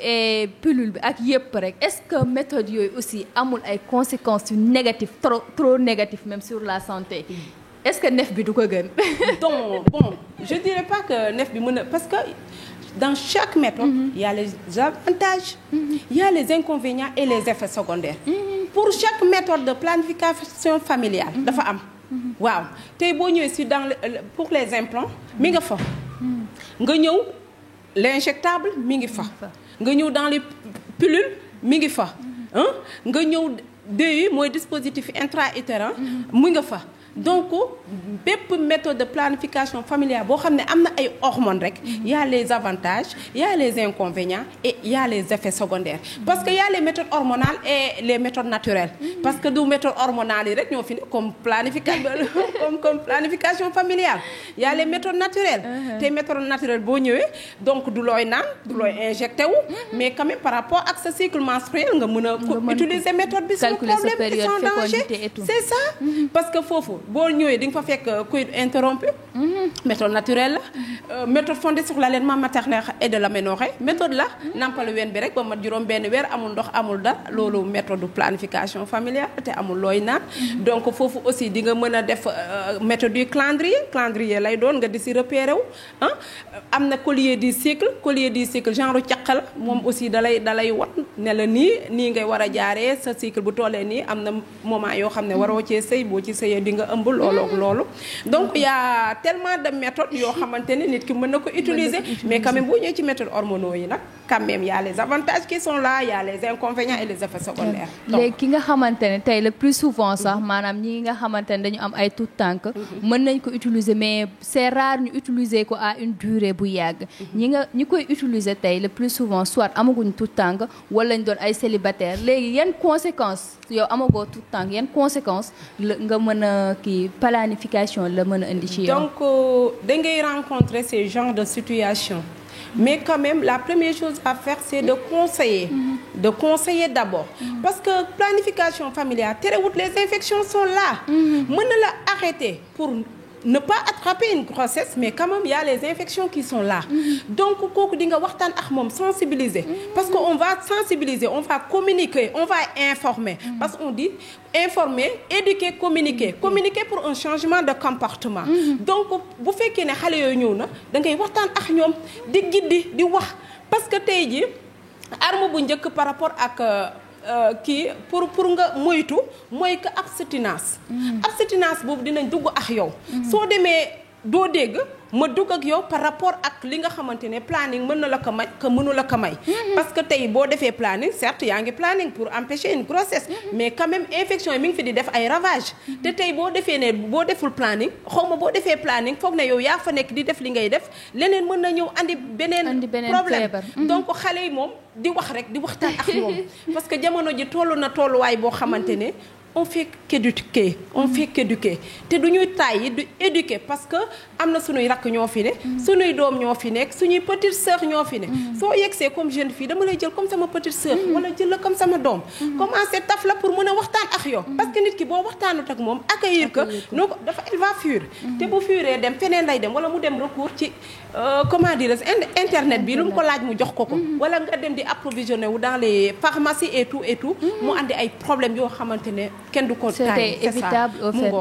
et pilule bi ak yëpp rek est-ce que méthode yooyu aussi amul ay conséquences yu négatives trop négatives même sur la santé est-ce que nef bi du ko gën. donc bon je dirais pas que nef bi mën a parce que dans chaque méthode il y a les avantages il y a les inconvénients et les effets secondaires pour chaque méthode de planification familiale dafa am waaw tey boo ñëwee si dans pour les implants mi nga fa nga ñëw l'injectable mi ngi fa nga ñëw dans les pilules mi ngi fa nga ñëw DU mooy dispositif intra-utérin mu nga fa donc bépp méthode de planification familiale boo xam ne am na ay hormones rek il y a les avantages il y a les inconvénients et il y a les effets secondaires parce que il y a les méthodes hormonales et les méthodes naturelles parce que du méthode hormonale yi rek ñoo fi ne comme planification familiale il y a les méthodes naturelles te méthode naturelle boo ñëwee donc du looy naan du looy injecté wu mais quand même par rapport ak sa cycle menstruel nga mën a utiliser méthode bi sans problème sans danger c'est ça parce que foofu boo ñëwee di nga fa fekk coït interrompu méthode naturelle la méthode fondée sur l'allaitement maternel et de l'aménorrhée méthode la nampalu ween bi rek ba mat juróom benn weer amul ndox amul dara loolu méthode planification familiale te amul looy naan donc foofu aussi di nga mën a def méthode du calendrier lay doon nga di si repérer wu am na collier du cycle genre caq la moom aussi dalay wat ne la nii ngay war a jaaree sa cycle bu tollee nii am na moment yoo xam ne waroo cee sëy boo ci sëyee di nga ëmb loolu donc il y a tellement de méthodes yoo xamante ne nit ki mën na ko utiliser mais quand même boo ñëwee ci méthodes hormonaux yi nag quand même il y a les avantages qui sont là il y a les inconvénients et les effets secondaires. léegi ki nga xamante ne tey le plus souvent sax maanaam ñi nga xamante ne dañu am ay tout tànk mën nañ ko utiliser mais c'est rare ñu utiliser ko à une durée bu yàgg ñi koy utiliser tey le plus souvent soit amaguñ tout tànk wala ñu doon ay célibataire léegi yan conséquences yow amagoo tout tànk yan conséquences nga mën a kii planification la mën a indi ci yow. donc da ngay rencontrer ces genres de situations mais quand même la première chose à faire c'est de conseiller d'abord parce que planification familiale terewut les infections sont là mën na la arrêter pour ne pas attraper une grossesse mais quand même il y a les infections qui sont là donc kooku di nga waxtaan ak moom sensibiliser parce que on va sensibiliser on va communiquer on va informer parce qu'on dit informer éduquer communiquer pour un changement de comportement donc bu fekkee ne xale yooyu ñëw na da ngay waxtaan ak ñoom di giddi di wax parce que tey ji arme bu njëkk par rapport ak kii pour nga moytu mooy que abstinence. Abstinence boobu dinañ dugg ak yow. soo demee doo dégg ma dugg ak yow par rapport ak li nga xamante ne planning mën na la ko may que mënu la ko may. parce que tey boo defee planning certes yaa ngi planning pour empêcher une grossesse. mais quand même infection yi mi ngi fi di def ay ravages. te tey boo defee ne boo deful planning xaw ma boo defee planning foog ne yow yaa fa nekk di def li ngay def leneen mën na ñëw andi beneen problème. donc xale yi moom di wax rek di waxtaan ak moom parce que jamono ji tollu na tolluwaay boo xamante ne. on fait qu'éduquer te du ñuy tàyyi du éduquer parce que am na suñuy rakk ñoo fi ne suñuy doom ñoo fi nekk suñuy petite sœur ñoo fi ne soo yegsee comme jeune fille dama lay jël comme sama petite sœur wala jël la comme sama doom commencer taf la pour mën a waxtaan ak yow parce que nit ki boo waxtaanut ak moom accueillir que noo ko dafa il va fuir te bu fuiree dem feneen lay dem wala mu dem recours ci comment dire internet bi lu mu ko laaj mu jox ko wala nga dem di approvisionner wu dans les pharmacies et tout mu andi ay problèmes yoo xamante ne kenn du ko taay c'était évitable au fait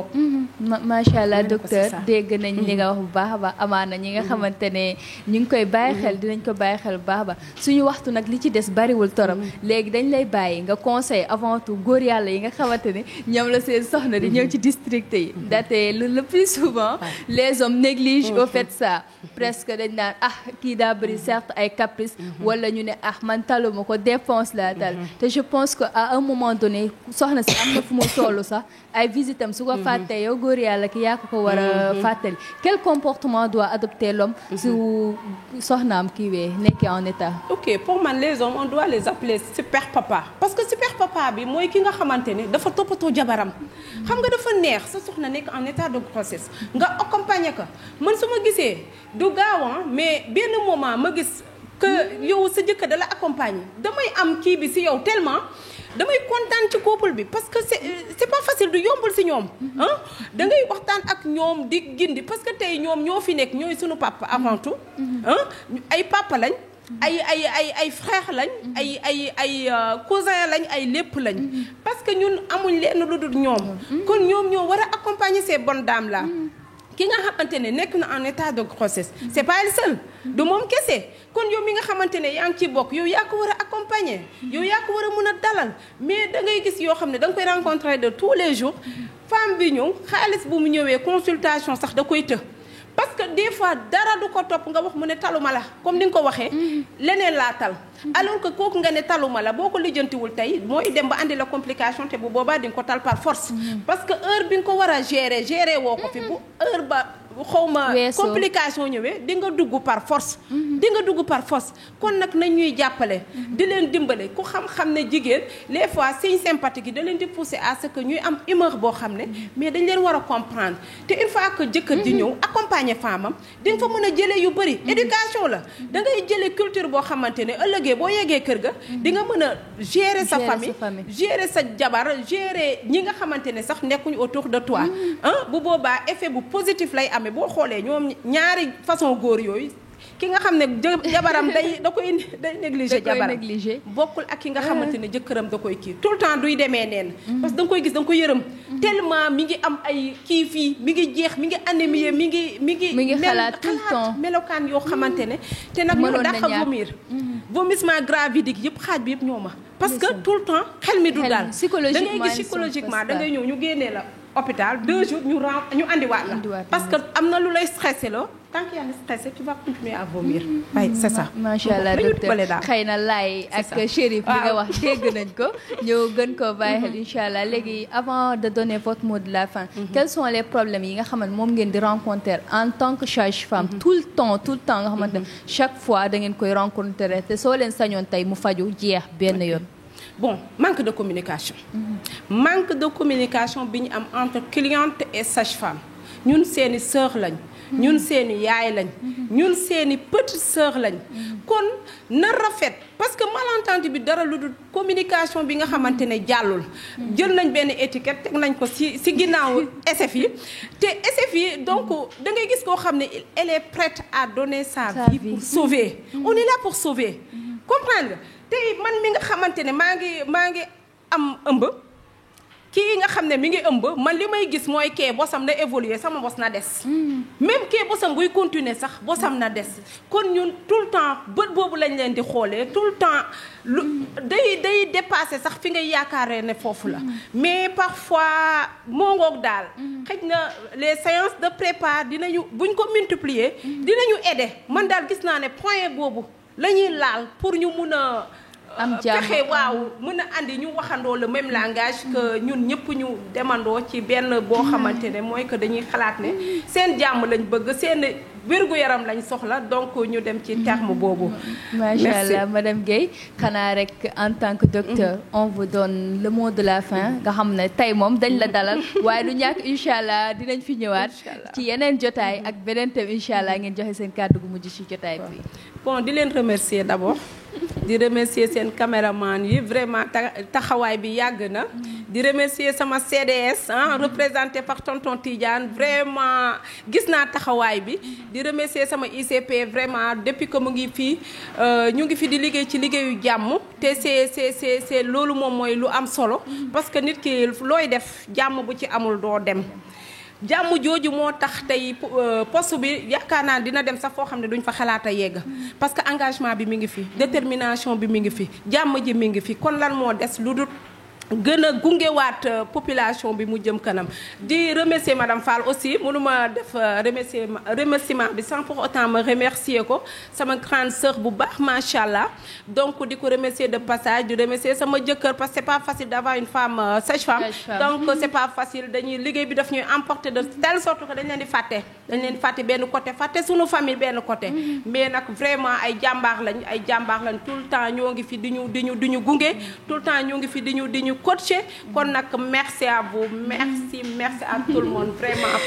macha allah docteur dégg nañ li nga wax bu baax a baax amaana ñi nga xamante ne ñu ngi koy bàyyi xel dinañ ko bàyyi xel bu baax a baax suñu waxtu nag li ci des bariwul torop léegi dañ lay bàyyi nga conseil avant tout góor yàlla yi nga xamante ne ñoom la seen soxna di ñëw ci district yi ndaxte le plus souvent les hommes négligent au fait ça presque dañ naan kii daa bëri certes ay caprice wala ñu ne man taluma ko dépense la tal te je pense que à un moment donné soxna si am na fu mu tollu sax ay visitam su ko fàttee yow góor yàlla ki yaa ko war a fàttali quel comportement doit adopter l'homme su soxnaam kiiwee nekkee en état. ok pour man les hommes on doit les appeler super papa parce que super papa bi mooy ki nga xamante ne dafa toppatoo jabaram xam nga dafa neex sa soxna nekk en état de grossesse nga accompagner ko man su ma gisee du gaaw mais benn moment ma gis que yow sa jëkkër da la accompagner damay am kii bi si yow tellement damay kontaan ci couple bi parce que c'est pas facile du yombul si ñoom da ngay waxtaan ak ñoom di gindi parce que tey ñoom ñoo fi nekk ñooy sunu papa avant tout ay papa lañ ay frère lañ ay cousin lañ ay lépp lañ parce que ñun amuñ leen lu dul ñoom kon ñoom ñoo war a accompagner ces bonnes dames là ki nga xamante ne nekk na en état de grossesse c'est pas elle seule du moom kese kon yow mi nga xamante ne yaa ngi ci bokk yow yaa ko war a accompagner yow yaa ko war a mën a dalal mais da ngay gis yoo xam ne da nga koy rencontrer de tous les jours femme bi ñëw xaalis bu mu ñëwee consultation sax da koy të parce que des fois dara du ko topp nga wax mu ne taluma la comme ni nga ko waxee leneen laa tal alors que kooku nga ne taluma la boo ko lijjantiwul tey mooy dem ba andi la complication te bu boobaa di nga ko tal par force parce que heure bi nga ko war a gérer woo ko fi bu heure ba xawma complication ñëwee di nga dugg par force kon nag nañ ñuy jàppale di leen dimbale ku xam-xam ne jigéen les fois signe sympathique yi da leen di pousser à ce que ñuy am humeur boo xam ne mais dañ leen war a comprendre te une fois que jëkkër ji ñëw accompagner femme am di nga fa mën a jëlee yu bëri éducation la da ngay jëlee culture boo xamante ne ëllëgee boo yeggee kër ga di nga mën a gérer sa famille gérer sa jabar gérer ñi nga xamante ne sax nekkuñu autour de toi bu boobaa effet bu positif lay am mais boo xoolee ñoom ñaari façon góor yooyu ki nga xam ne jabaram day négliger jabaram bokkul ak ki nga xamante ne jëkkëram da koy kii tout le temps duy demee neen parce que da nga koy gis da nga koy yërëm tellement mi ngi am ay kii fii mi ngi jeex mi ngi anémie mi ngi xalaat tout le temps melokaan yoo xamante ne te nag ñoo dafa vomir vomissement gravidique yëpp xaaj bi yëpp ñoo ma parce que tout le temps xel mi du daal da ngay gis psychologiquement da ngay ñëw ñu génnee la hôpital 2 jours ñu andiwaat la parce que am na lu lay stressé la tant que yaa ngi stressé tu vas continuer à vomir waaye c'est ça macha allah docteur xëy na laay ak Chérif li nga wax dégg nañ ko ñu gën ko bàyyi xel incha allah léegi avant de donner votre mot de la fin quels sont les problèmes yi nga xamante moom ngeen di rencontrer en tant que sage-femme tout le temps nga xamante ne chaque fois da ngeen koy rencontrer te soo leen sañoon tey mu faju jeex benn yoon bon manque de communication bi ñu am entre cliente et sage-femme ñun seeni sœur lañ ñun seeni yaay lañ ñun seeni petite sœur lañ kon na rafet parce que malentendu bi dara lu dul communication bi nga xamante ne jàllul jël nañ benn étiquette teg nañ ko ci ginnaaw SF yi te SF yi donc da ngay gis koo xam ne elle est prête à donner sa vie pour sauver on est là pour sauver comprendre tey man mi nga xamante ne maa ngi am ëmb kii nga xam ne mi ngi ëmb man li may gis mooy kee bosam na évoluer sama bos na des même kee bosam buy continuer sax bosam na des kon ñun tout le temps bët boobu lañ leen di xoolee tout le temps lu day dépasser sax fi ngay yaakaaree ne foofu la mais parfois moo ngoog daal xëj na les séances de prépa dinañu buñ ko multiplier dinañu aider man daal gis naa ne point boobu la ñuy laal pour ñu mun a am jàmm fexe waaw mën a andi ñu waxandoo le même langage que ñun ñëpp ñu demandoo ci benn boo xamante ne mooy que dañuy xalaat ne seen jàmm lañ bëgg seen wér-gu-yaram lañ soxla donc ñu dem ci terme boobu. Macha Allah madame Guèye xanaa rek en tant que docteur on vous donne le mot de la fin nga xam ne tey moom dañ la dalal waaye du ñàkk incha allah dinañ fi ñëwaat ci yeneen jotaay ak beneen tam incha allah ngeen joxe seen kàddu gu mujj ci jotaay bi. Bon di leen remercier d'abord di remercier seen caméraman yi vraiment taxawaay bi yàgg na di remercier sama CDS représenté par tonton Tidiane vraiment gis naa taxawaay bi di remercier sama ICP vraiment depuis que mu ngi fii ñu ngi fi di liggéey ci liggéeyu jàmm te c'est loolu moom mooy lu am solo parce que nit ki looy def jàmm bu ci amul doo dem jàmm jooju moo tax tey poste bi yaakaar naa dina dem sax foo xam ne duñ fa xalaat a yegg parce que engagement bi mi ngi fi détermination bi mi ngi fi jàmm ji mi ngi fi kon lan moo des lu dul gën a gungewaat population bi mu jëm kanam di remercier madame Fall aussi mënuma def remerciement bi sans pour autant me remercier ko sama grande sœur bu baax macha allah donc di ko remercier de passage di remercier sama jëkkër parce que c'est pas facile d'avoir une femme sage-femme donc c'est pas facile dañuy liggéey bi daf ñuy emporter de telle sorte que dañ leen di fàtte benn côté fàtte sunu famille benn côté mais nag vraiment ay jàmbaar lañ tout le temps ñoo ngi fi di ñu gunge tout le temps ñoo ngi fi di ñu coaché kon nag merci à vous merci à tout le monde vraiment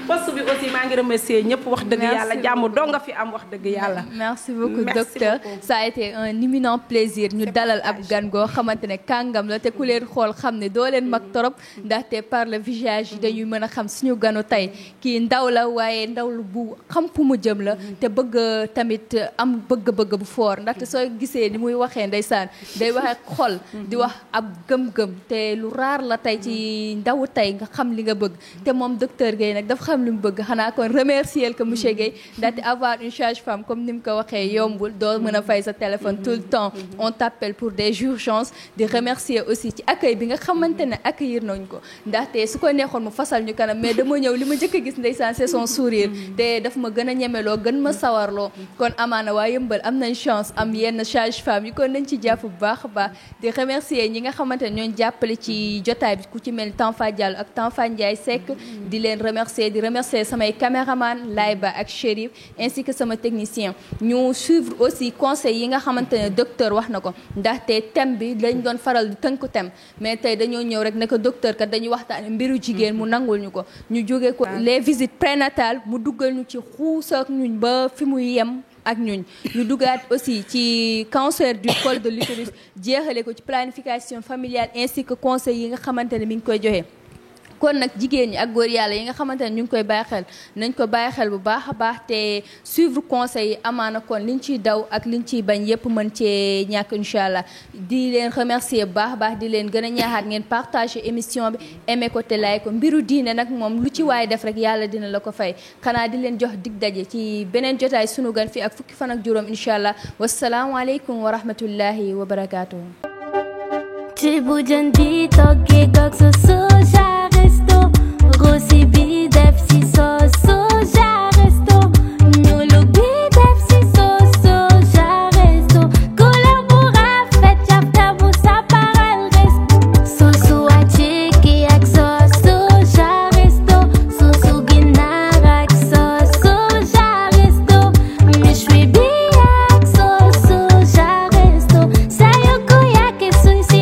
poste bi aussi maa ngi remercier ñëpp wax dëgg yàlla jàmm doo nga fi am wax dëgg yàlla. merci beaucoup docteur ça a été un immense plaisir ñu dalal ab gan goo xamante ne kàngam la te ku leen xool xam ne doo leen mag torop ndaxte par le visage yi dañuy mën a xam suñu ganu tey kii ndaw la waaye ndaw lu bu xam fu mu jëm la te bëgg tamit am bëgg-bëgg bu fort ndaxte soo gisee ni muy waxee ndeysaan day wax xol di wax ab gëm-gëm te lu raar la tey ci ndawu tey nga xam li nga bëgg te moom docteur Guèye nag dafa xam li mu bëgg xanaa kon remercier que monsieur Guèye ndaxte avoir une sage-femme comme ni mu ko waxee yombul doo mën a fay sa téléphone tout le temps on t'appelle pour des urgences di remercier aussi ci accueil bi nga xamante ne accueillir nañ ko ndaxte su ko neexoon mu fasal ñu kanam mais dama ñëw li ma njëkk a gis ndeysaan c'est son sourire te daf ma gën a ñemeloo gën ma sawarloo kon amaana waa Yëmbal am nañ chance am yenn sage-femme yi kon nañ ci jàpp bu baax a baax di remercier ñi nga xamante ne ñooñu jàppale ci jotaay bi ku ci mel Tanfa Diallo ak Tanfa Ndiaye Seck di leen remercier di remercier samay caméraman Layba ak Chérif ainsi que sama technicien ñu suivre aussi conseil yi nga xamante ne docteur wax na ko ndaxte thème bi lañ doon faral di tënku thème mais tey dañoo ñëw rek ne ko docteur kat dañuy waxtaane mbiru jigéen mu nangul ñu ko ñu jógee ko les visites prénatales mu duggal ñu ci xuusak ñuñ ba fi muy yem ak ñun ñu dugaat aussi ci cancer du col de l'utérus jeexale ko ci planification familiale ainsi que conseil yi nga xamante ne mi ngi koy joxe. kon nag jigéen ñi ak góor yàlla yi nga xamante ne ñu ngi koy bàyyi xel nañ ko bàyyi xel bu baax a baax te suivre conseil yi amaana kon liñ ciy daw ak liñ ciy bañ yépp mën cee ñàkk incha allah di leen remercier bu baax a baax di leen gën a ñaaxaat ngeen partager émission bi aimé ko te like ko mbiru diine nag moom lu ci waay def rek yàlla dina la ko fay xanaa di leen jox dig daje ci beneen jotaay sunu gan fi ak fukki fan ak juróom incha allah wasalaamualeykum wa rahmatullahi wa barakaatuhu. ci bu jën di toggee toog sa soja resto rosi bi def si sos soja resto ñuulu bi def si sos soja resto couleur bu rafet jafta bu saparal resto sosu wàcce ak sos soja resto sosu ginaar ak sos soja resto méchoui bi ak sos soja resto sayo ko yàkke suy si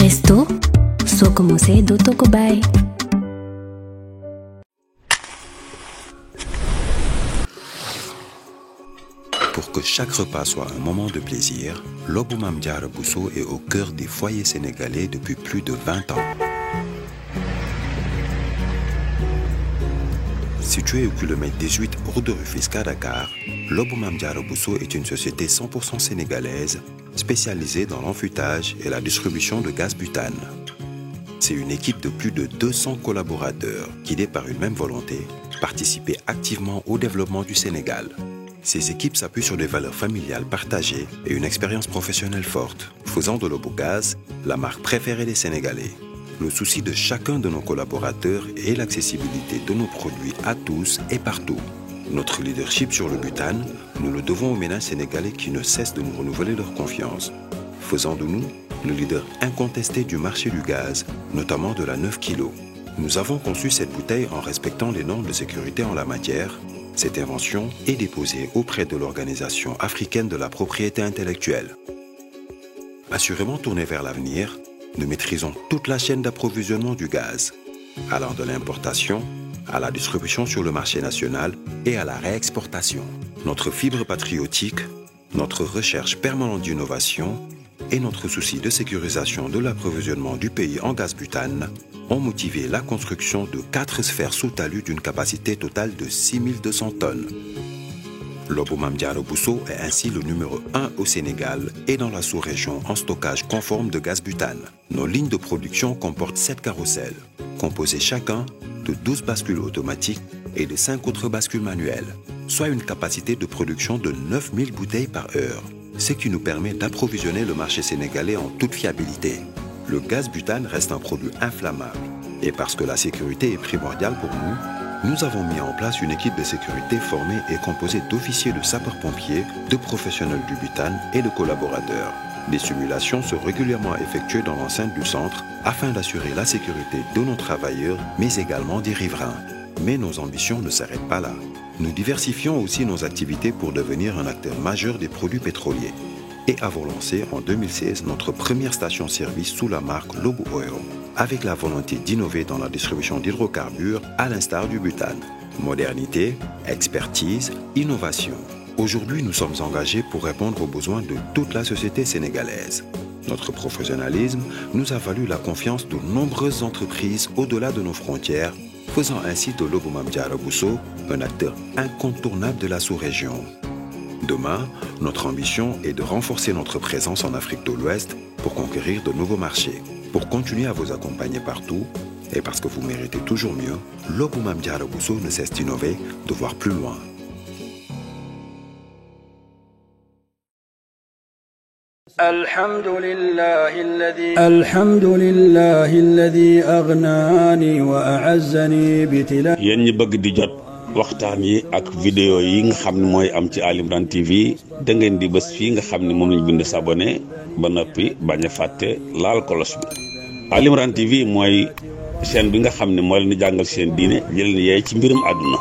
Resto, soo ko mosee dootoo ko bàyyi. Pour Pour que chaque repas soit un moment de plaisir, Lobou Mame Diarra Bousso est au cœur des foyers sénégalais depuis plus de 20 ans. Situé au kilomètre 18 route de Rufisque à Dakar, Lobou Mame Diarra Bousso est une société 100% sénégalaise spécialisée dans l'enfûtage et la distribution de gaz butane. C'est une équipe de plus de 200 collaborateurs guidés par une même volonté, participer activement au développement du Sénégal. Ces équipes s'appuient sur des valeurs familiales partagées et une expérience professionnelle forte, faisant de Lobou Gaz la marque préférée des Sénégalais. Le souci de chacun de nos collaborateurs est l'accessibilité de nos produits à tous et partout. Notre leadership sur le butane, nous le devons aux ménages sénégalais qui ne cessent de nous renouveler leur confiance, faisant de nous le leader incontesté du marché du gaz, notamment de la 9 kg. Nous avons conçu cette bouteille en respectant les normes de sécurité en la matière. Cette invention est déposée auprès de l'Organisation africaine de la propriété intellectuelle. Assurément tournée vers l'avenir, nous maîtrisons toute la chaîne d'approvisionnement du gaz, allant de l'importation à la distribution sur le marché national et à la réexportation. Notre fibre patriotique, notre recherche permanente d'innovation et notre souci de sécurisation de l'approvisionnement du pays en gaz butane ont motivé la construction de 4 sphères sous talus d'une capacité totale de 6200 tonnes. Lobou Mame Diarra Bousso est ainsi le numéro 1 au Sénégal et dans la sous-région en stockage conforme de gaz butane. Nos lignes de production comportent 7 carrousels, composés chacun de 12 bascules automatiques et de 5 autres bascules manuelles, soit une capacité de production de 9000 bouteilles par heure, ce qui nous permet d'approvisionner le marché sénégalais en toute fiabilité. Le gaz butane reste un produit inflammable et parce que la sécurité est primordiale pour nous avons mis en place une équipe de sécurité formée et composée d'officiers de sapeurs-pompiers, de professionnels du butane et de collaborateurs. Des simulations sont régulièrement effectuées dans l'enceinte du centre afin d'assurer la sécurité de nos travailleurs, mais également des riverains. Mais nos ambitions ne s'arrêtent pas là. Nous diversifions aussi nos activités pour devenir un acteur majeur des produits pétroliers. Et avons lancé en 2016 notre première station-service sous la marque Lobou Oil, avec la volonté d'innover dans la distribution d'hydrocarbures à l'instar du butane. Modernité, expertise, innovation. Aujourd'hui, nous sommes engagés pour répondre aux besoins de toute la société sénégalaise. Notre professionnalisme nous a valu la confiance de nombreuses entreprises au-delà de nos frontières, faisant ainsi de Lobou Mame Diarra Bousso un acteur incontournable de la sous-région. Demain, notre ambition est de renforcer notre présence en Afrique de l'Ouest pour conquérir de nouveaux marchés. Pour continuer à vous accompagner partout, et parce que vous méritez toujours mieux, Lobou Mame Diarra Bousso ne cesse d'innover, de voir plus loin. الحمد لله الذي أغناني وأعزني بتلاوة. yéen ñi bëgg di jot waxtaan yi ak vidéo yi nga xam ne mooy am ci Ali Imran TV da ngeen di bës fii nga xam ne moom lañ bind s'abonné ba noppi bañ a fàtte laal kolos bi. Ali Imran TV mooy chaîne bi nga xam ne moo leen di jàngal seen diine jëleen yeey ci mbirum àdduna.